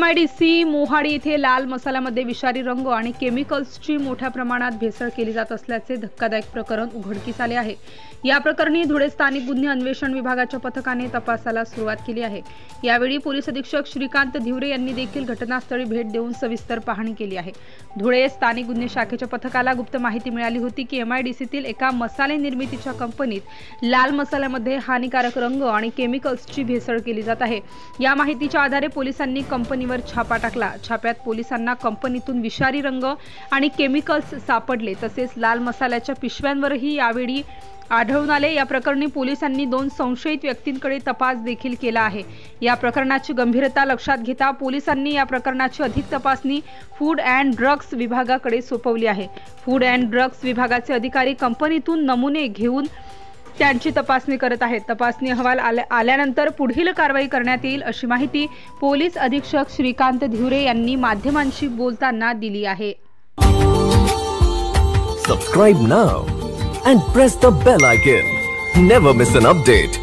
MIDC Mohadi येथे लाल मसाल्यामध्ये विषारी रंग आणि केमिकल्सची मोठ्या प्रमाणात भेसळ केली जात असल्याचे धक्कादायक प्रकरण उघडकीस आले आहे। या प्रकरणी धुळे स्थानिक गुन्हे अन्वेषण विभागाच्या पथकाने तपासाला सुरुवात केली आहे। यावेळी पोलीस अधीक्षक श्रीकांत धिवरे यांनी देखील घटनास्थळी भेट देऊन सविस्तर पाहणी केली आहे। धुळे स्थानिक गुन्हे शाखेच्या पथकाला गुप्त माहिती मिळाली होती की MIDCतील एका मसाले निर्मितीच्या कंपनीत लाल मसाल्यामध्ये हानिकारक रंग आणि केमिकल्सची भेसळ केली जात आहे। या माहितीच्या आधारे पोलिसांनी कंपनीवर छापा टाकला। छाप्यात पोलिसांना कंपनीतून विषारी रंग आणि केमिकल्स सापडले, तसेच लाल मसाल्याच्या पिशव्यांवरही यावेळी आढळून आले। या प्रकरणी पोलिसांनी 2 संशयित व्यक्तींकडे तपास देखील केला आहे। या प्रकरणाची गंभीरता लक्षात घेता पोलिसांनी या प्रकरणाची अधिक तपासणी फूड अँड ड्रग्स विभागाकडे सोपवली आहे। फूड अँड ड्रग्स विभागाचे अधिकारी कंपनीतून नमुने घेऊन त्यांची तपासणी करत आहेत। तपासणी अहवाल आल्यानंतर पुढील कारवाई करण्यात येईल, अशी माहिती पोलीस अधीक्षक श्रीकांत धिवरे यांनी माध्यमांशी बोलताना दिली आहे। Subscribe now and press the bell icon. Never miss an update.